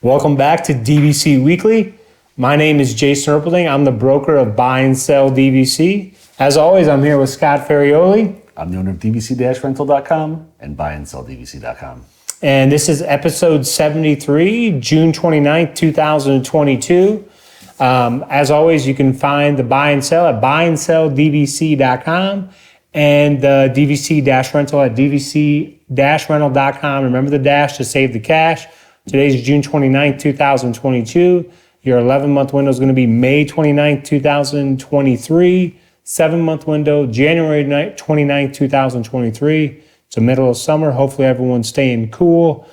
Welcome back to DVC Weekly. My name is Jason Erpelding. I'm the broker of Buy and Sell DVC. As always, I'm here with Scott Ferrioli. I'm the owner of DVC-Rental.com and buyandsellDVC.com. And this is episode 73, June 29th, 2022. As always, you can find the Buy and Sell at buyandsellDVC.com and the DVC-Rental at DVC-Rental.com. Remember the dash to save the cash. Today's June 29th, 2022. Your 11-month window is going to be May 29th, 2023. 7-month window, January 29th, 2023. It's the middle of summer. Hopefully everyone's staying cool.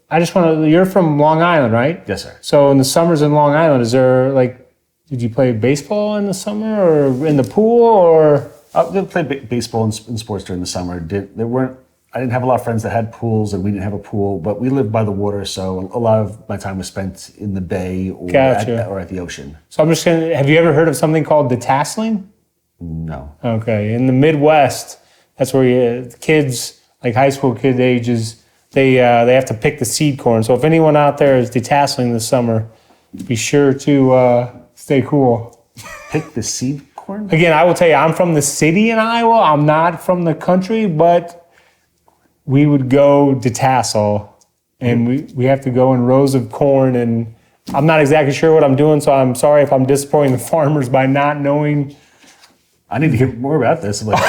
You're from Long Island, right? Yes, sir. So in the summers in Long Island, did you play baseball in the summer or in the pool or? I did play baseball and sports during the summer. I didn't have a lot of friends that had pools, and we didn't have a pool, but we lived by the water, so a lot of my time was spent in the bay or at the ocean. So have you ever heard of something called detasseling? No. Okay, in the Midwest, that's where kids, like high school kid ages, they have to pick the seed corn. So if anyone out there is detasseling this summer, be sure to stay cool. Pick the seed corn? Again, I will tell you, I'm from the city in Iowa. I'm not from the country, but we would go detassel, and we have to go in rows of corn, and I'm not exactly sure what I'm doing, so I'm sorry if I'm disappointing the farmers by not knowing. I need to hear more about this. Like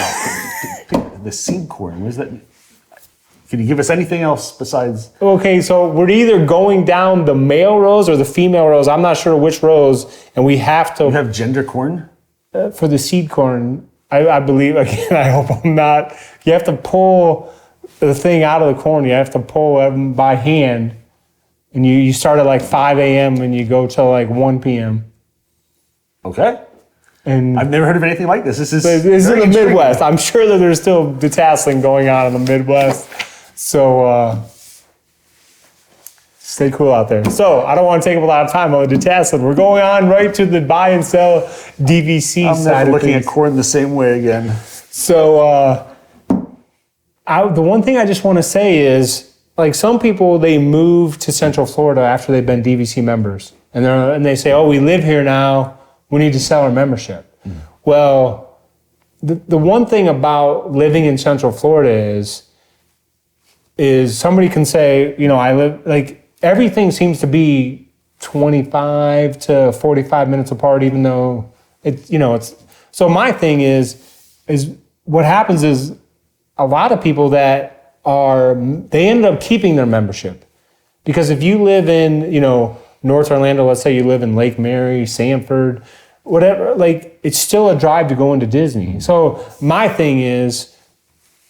the seed corn, what does that mean? Can you give us anything else besides? Okay, so we're either going down the male rows or the female rows. I'm not sure which rows, and we have to. You have gender corn? For the seed corn, I believe, again, I hope I'm not. You have to pull the thing out of the corn. You have to pull them by hand, and you start at like 5 a.m. and you go till like 1 p.m. Okay. And I've never heard of anything like this. This is in the Midwest. I'm sure that there's still detasseling going on in the Midwest. So stay cool out there. So I don't want to take up a lot of time on the detasseling. We're going on right to the buy and sell DVC I'm side never of looking things. at corn the same way again. So the one thing I just want to say is, like, some people, they move to Central Florida after they've been DVC members, and they say, "Oh, we live here now. We need to sell our membership." Mm. Well, the one thing about living in Central Florida is somebody can say, I live, like, everything seems to be 25 to 45 minutes apart, even though it's. So my thing is what happens is, a lot of people they end up keeping their membership. Because if you live in, North Orlando, let's say you live in Lake Mary, Sanford, whatever, like, it's still a drive to go into Disney. So my thing is,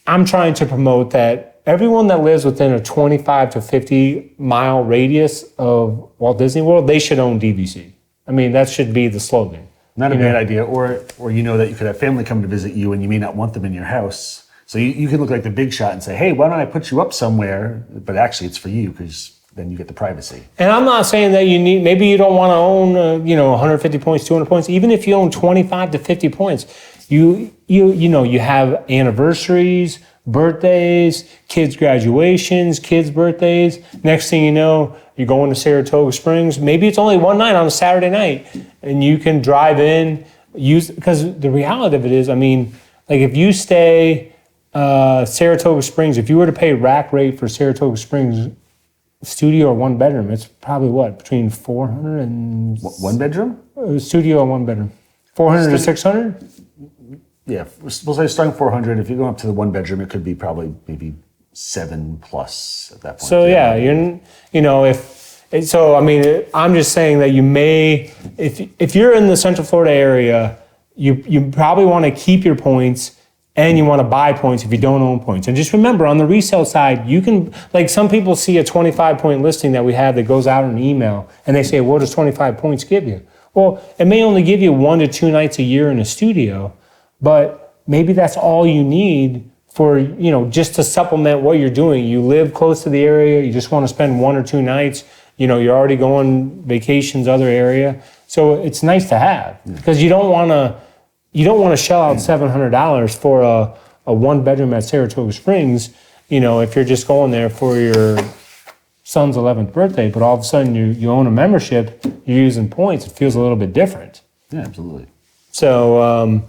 I'm trying to promote that everyone that lives within a 25 to 50 mile radius of Walt Disney World, they should own DVC. I mean, that should be the slogan. Not a bad idea. Or that you could have family come to visit you and you may not want them in your house. So you can look like the big shot and say, hey, why don't I put you up somewhere? But actually it's for you, because then you get the privacy. And I'm not saying that maybe you don't want to own, 150 points, 200 points. Even if you own 25 to 50 points, you have anniversaries, birthdays, kids' graduations, kids' birthdays. Next thing you know, you're going to Saratoga Springs. Maybe it's only one night on a Saturday night, and you can drive in, because the reality of it is, like, if you stay Saratoga Springs, if you were to pay rack rate for Saratoga Springs studio or one bedroom, it's probably between 400 and one bedroom? Studio or one bedroom, 400 to 600. Yeah, we'll say starting 400. If you go up to the one bedroom, it could be probably maybe 7+ at that point. So yeah, I'm just saying that you may, if you're in the Central Florida area, you probably want to keep your points. And you want to buy points if you don't own points. And just remember, on the resale side, you can, like, some people see a 25-point listing that we have that goes out in an email, and they say, what does 25 points give you? Well, it may only give you 1 to 2 nights a year in a studio, but maybe that's all you need for, just to supplement what you're doing. You live close to the area, you just want to spend 1 or 2 nights, you're already going vacations, other area. So it's nice to have, because you don't want to shell out $700 for a one bedroom at Saratoga Springs, if you're just going there for your son's 11th birthday, but all of a sudden you own a membership, you're using points, it feels a little bit different. Yeah, absolutely. So,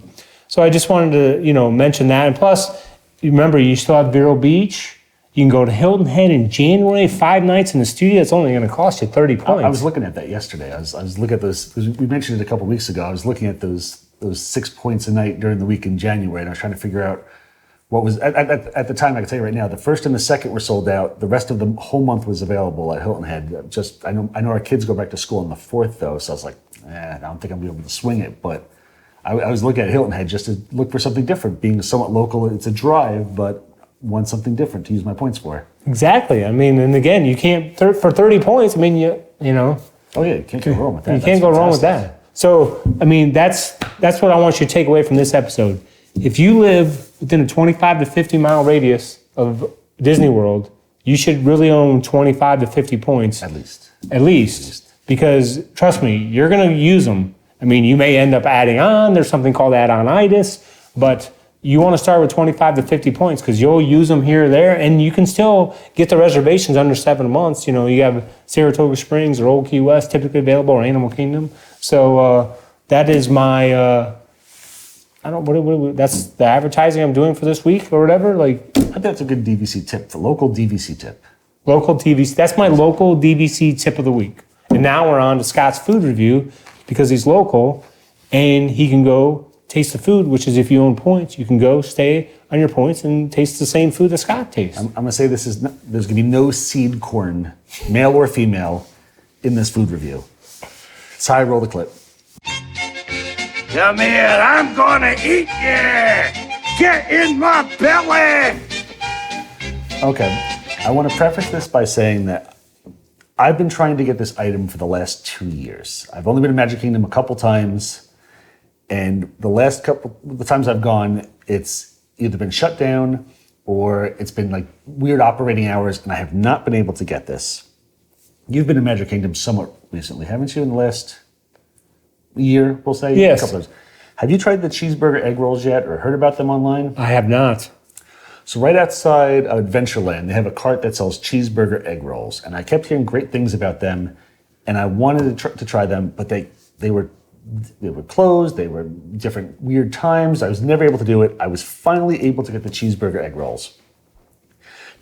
so I just wanted to, mention that. And plus, you remember, you still have Vero Beach. You can go to Hilton Head in January, 5 nights in the studio. It's only going to cost you 30 points. I was looking at that yesterday. I was looking at those, because we mentioned it a couple of weeks ago. I was looking at those 6 points a night during the week in January, and I was trying to figure out what was, at the time, I can tell you right now, the first and the second were sold out. The rest of the whole month was available at Hilton Head. I know our kids go back to school on the 4th, though, so I was like, I don't think I'm going to be able to swing it. But I was looking at Hilton Head just to look for something different. Being somewhat local, it's a drive, but want something different to use my points for. Exactly. I mean, and again, you can't, for 30 points, I mean, you know. Oh, yeah, you can't go wrong with that. You can't go wrong with that. So, I mean, that's what I want you to take away from this episode. If you live within a 25 to 50 mile radius of Disney World, you should really own 25 to 50 points. At least. Because, trust me, you're going to use them. I mean, you may end up adding on. There's something called add-on-itis, but you want to start with 25 to 50 points because you'll use them here or there, and you can still get the reservations under 7 months. You have Saratoga Springs or Old Key West typically available, or Animal Kingdom. So that is my, that's the advertising I'm doing for this week or whatever. I think that's a good DVC tip, the local DVC tip. Local DVC, that's my local DVC tip of the week. And now we're on to Scott's food review because he's local and he can go taste the food, which is if you own points, you can go stay on your points and taste the same food that Scott tastes. I'm going to say there's going to be no seed corn, male or female, in this food review. Ty, roll the clip. Come here, I'm going to eat you. Get in my belly. Okay, I want to preface this by saying that I've been trying to get this item for the last 2 years. I've only been to Magic Kingdom a couple times. And the times I've gone, it's either been shut down or it's been weird operating hours, and I have not been able to get this. You've been to Magic Kingdom somewhat recently, haven't you, in the last year, we'll say? Yes. A couple of times. Have you tried the Cheeseburger Eggrolls yet or heard about them online? I have not. So right outside Adventureland, they have a cart that sells Cheeseburger Eggrolls, and I kept hearing great things about them, and I wanted to try them, but they were closed. They were different weird times. I was never able to do it. I was finally able to get the Cheeseburger Egg Rolls.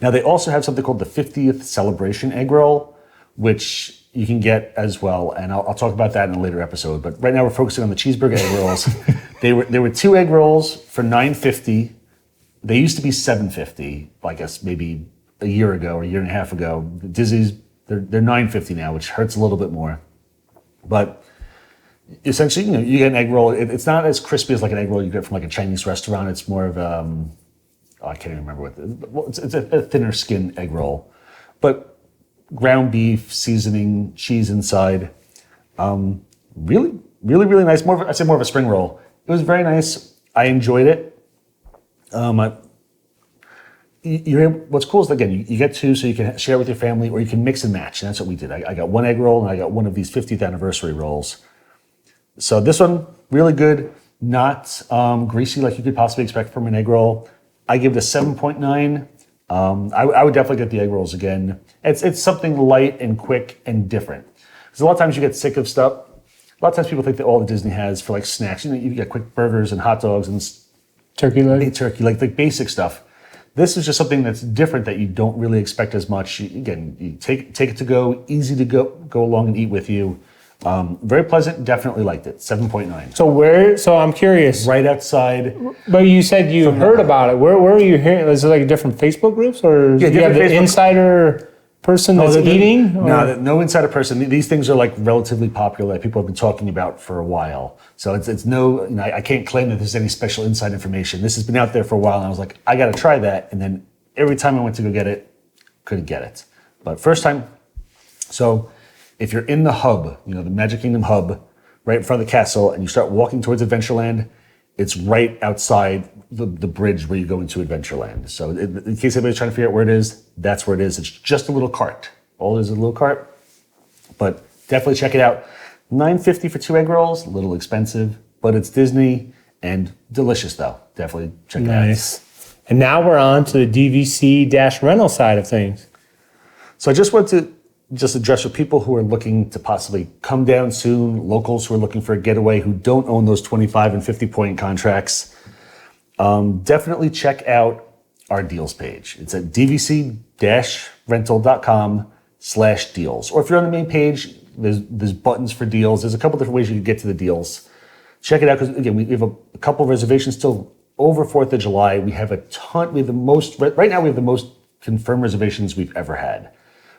Now, they also have something called the 50th Celebration Egg Roll, which you can get as well. And I'll talk about that in a later episode. But right now we're focusing on the Cheeseburger Egg Rolls. There were 2 egg rolls for $9.50. They used to be $7.50, I guess maybe a year ago or a year and a half ago. Disney's, they're $9.50 now, which hurts a little bit more. But essentially, you get an egg roll. It's not as crispy as an egg roll you get from a Chinese restaurant. It's more of I can't even remember it's a thinner skin egg roll, but ground beef, seasoning, cheese inside. Really, really, really nice. I'd say more of a spring roll. It was very nice. I enjoyed it. What's cool is, again, you get 2 so you can share with your family, or you can mix and match, and that's what we did. I got 1 egg roll and I got one of these 50th anniversary rolls. So this one, really good, not greasy like you could possibly expect from an egg roll. I give it a 7.9. I would definitely get the egg rolls again. It's something light and quick and different. Because a lot of times you get sick of stuff. A lot of times people think that all that Disney has for snacks, you get quick burgers and hot dogs and turkey leg, like basic stuff. This is just something that's different that you don't really expect as much. You take it to go, easy to go along and eat with you. Very pleasant, definitely liked it. 7.9. So I'm curious. Right outside. But you said you heard about it. Where are you hearing? Is it different Facebook groups, or do you have the insider person that's eating? No insider person. These things are relatively popular that people have been talking about for a while. So it's no, I can't claim that there's any special inside information. This has been out there for a while, and I was like, I got to try that. And then every time I went to go get it, couldn't get it. But first time, so if you're in the hub, the Magic Kingdom hub, right in front of the castle, and you start walking towards Adventureland, it's right outside the bridge where you go into Adventureland. So in case anybody's trying to figure out where it is, that's where it is. It's just a little cart. All it is a little cart. But definitely check it out. $9.50 for 2 egg rolls, a little expensive, but it's Disney and delicious though. Definitely check it out. Nice. And now we're on to the DVC-rental side of things. So I just want to just address for people who are looking to possibly come down soon, locals who are looking for a getaway, who don't own those 25 and 50 point contracts. Definitely check out our deals page. It's at DVC-Rental.com/deals. Or if you're on the main page, there's buttons for deals. There's a couple different ways you can get to the deals. Check it out, because again, we have a couple of reservations still over 4th of July. We have a ton, we have the most, right now we have the most confirmed reservations we've ever had.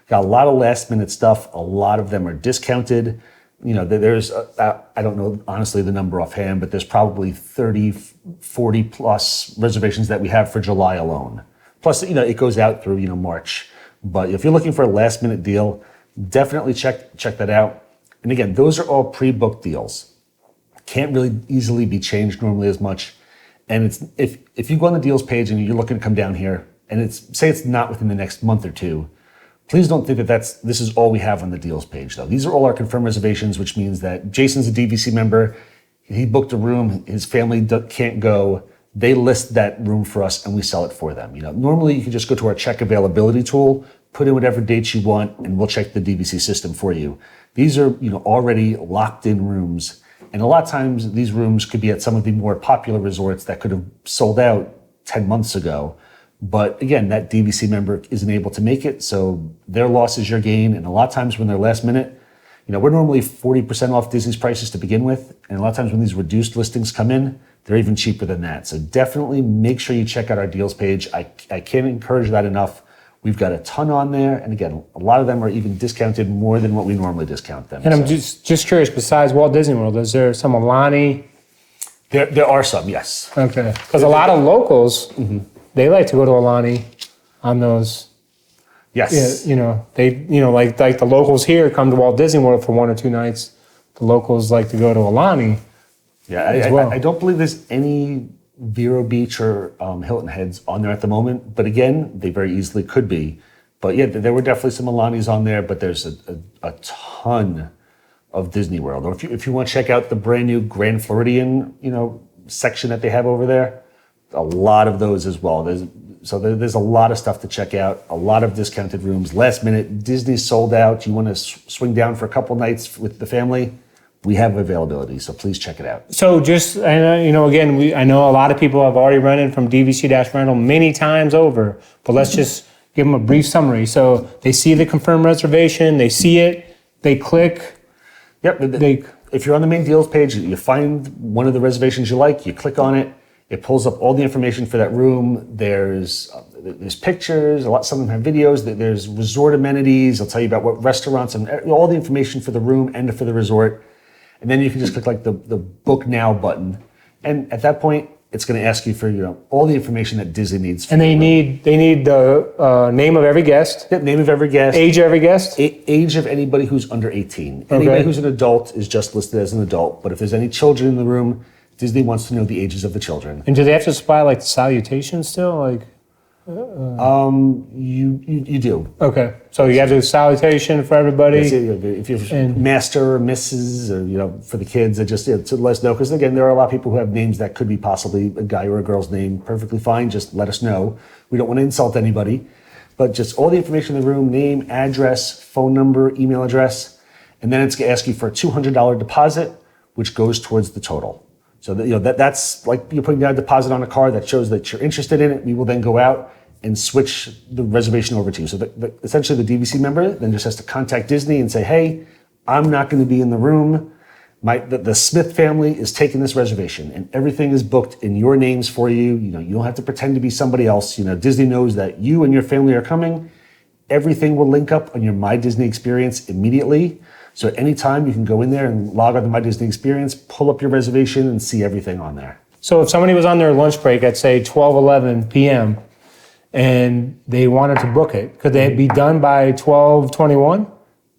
Got a lot of last minute stuff. A lot of them are discounted. You know, there's, I don't know, honestly, the number offhand, but there's probably 30, 40 plus reservations that we have for July alone. Plus, you know, it goes out through, March. But if you're looking for a last minute deal, definitely check that out. And again, those are all pre-booked deals. Can't really easily be changed normally as much. And it's if you go on the deals page and you're looking to come down here, and say it's not within the next month or two, please don't think that this is all we have on the deals page, though. These are all our confirmed reservations, which means that Jason's a DVC member. He booked a room. His family can't go. They list that room for us, and we sell it for them. Normally you can just go to our check availability tool, put in whatever dates you want, and we'll check the DVC system for you. These are already locked in rooms, and a lot of times these rooms could be at some of the more popular resorts that could have sold out 10 months ago. But again, that DVC member isn't able to make it, so their loss is your gain. And a lot of times when they're last minute, we're normally 40% off Disney's prices to begin with. And a lot of times when these reduced listings come in, they're even cheaper than that. So definitely make sure you check out our deals page. I can't encourage that enough. We've got a ton on there. And again, a lot of them are even discounted more than what we normally discount them. And I'm just curious, besides Walt Disney World, is there some Alani? There are some, yes. Okay. Because a lot of locals, they like to go to Alani on those. Yes. Like the locals here come to Walt Disney World for 1 or 2 nights. The locals like to go to Alani. Yeah, I don't believe there's any Vero Beach or Hilton Heads on there at the moment. But again, they very easily could be. But yeah, there were definitely some Alanis on there, but there's a ton of Disney World. Or if you want to check out the brand new Grand Floridian, section that they have over there, a lot of those as well. There's a lot of stuff to check out, a lot of discounted rooms. Last minute, Disney sold out. You want to swing down for a couple nights with the family, we have availability, so please check it out. So again, I know a lot of people have already rented from DVC-Rental many times over, but let's just give them a brief summary. So they see the confirmed reservation, they see it, they click. Yep. If you're on the main deals page, you find one of the reservations you like, you click on it. It pulls up all the information for that room. There's pictures. Some of them have videos. There's resort amenities. It'll tell you about what restaurants and all the information for the room and for the resort. And then you can just click like the book now button. And at that point, it's going to ask you for all the information that Disney needs. And they need the name of every guest. Yep, name of every guest. Age of every guest. Age of anybody who's under 18. Okay. Anybody who's an adult is just listed as an adult. But if there's any children in the room, Disney wants to know the ages of the children. And do they have to supply like the salutation still? You do. Okay, so you have the salutation for everybody. Yes, if you're master or Mrs. or for the kids, to let us know, because again, there are a lot of people who have names that could be possibly a guy or a girl's name. Perfectly fine. Just let us know. We don't want to insult anybody, but just all the information in the room: name, address, phone number, email address, and then it's going to ask you for a $200 deposit, which goes towards the total. So that's like you're putting down a deposit on a car that shows that you're interested in it. We will then go out and switch the reservation over to you. So essentially the DVC member then just has to contact Disney and say, hey, I'm not going to be in the room. The Smith family is taking this reservation and everything is booked in your names for you. You don't have to pretend to be somebody else. Disney knows that you and your family are coming. Everything will link up on your My Disney experience immediately. So at any time you can go in there and log on to My Disney Experience, pull up your reservation and see everything on there. So if somebody was on their lunch break at say 12:11 p.m. and they wanted to book it, could they be done by 12:21?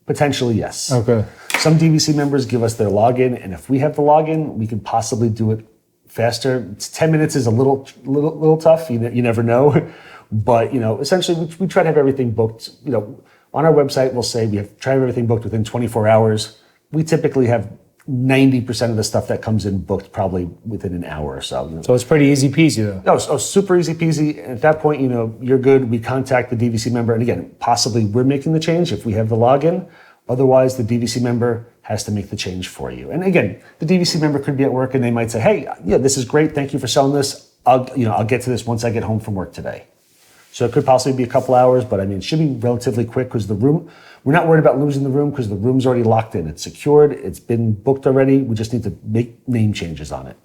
Potentially, yes. Okay. Some DVC members give us their login, and if we have the login, we can possibly do it faster. 10 minutes is a little tough. You never know, but essentially we try to have everything booked. On our website, we'll say we have try to have everything booked within 24 hours. We typically have 90% of the stuff that comes in booked probably within an hour or so. So it's pretty easy peasy though. Oh, super easy peasy. And at that point, you're good. We contact the DVC member. And again, possibly we're making the change if we have the login. Otherwise, the DVC member has to make the change for you. And again, the DVC member could be at work and they might say, hey, yeah, this is great. Thank you for selling this. I'll get to this once I get home from work today. So it could possibly be a couple hours, but I mean, it should be relatively quick because we're not worried about losing the room because the room's already locked in. It's secured. It's been booked already. We just need to make name changes on it.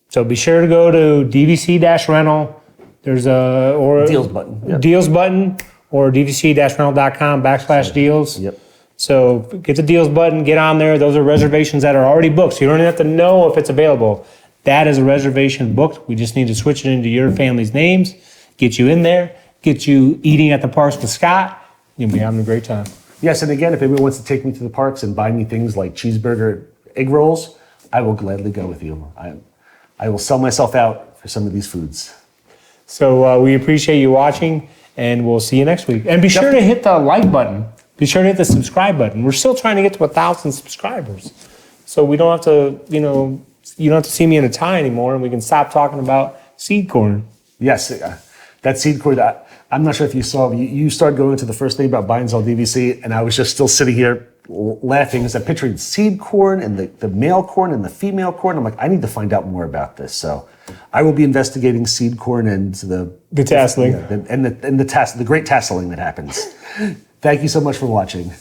So be sure to go to DVC-Rental. There's a Deals button. Yep. Deals button or DVC-Rental.com/deals. Yep. So get the deals button, get on there. Those are reservations that are already booked. So you don't even have to know if it's available. That is a reservation booked. We just need to switch it into your family's names, get you in there, get you eating at the parks with Scott. You'll be having a great time. Yes, and again, if anyone wants to take me to the parks and buy me things like cheeseburger egg rolls, I will gladly go with you. I will sell myself out for some of these foods. So we appreciate you watching, and we'll see you next week. And be sure to hit the like button. Be sure to hit the subscribe button. We're still trying to get to 1,000 subscribers. So we don't have to, you don't have to see me in a tie anymore, and we can stop talking about seed corn. Yes, that seed corn, I'm not sure if you saw, you started going into the first thing about buy and sell DVC, and I was just still sitting here laughing as I'm picturing seed corn and the male corn and the female corn. I'm like, I need to find out more about this. So I will be investigating seed corn and the tasseling. The great tasseling that happens. Thank you so much for watching.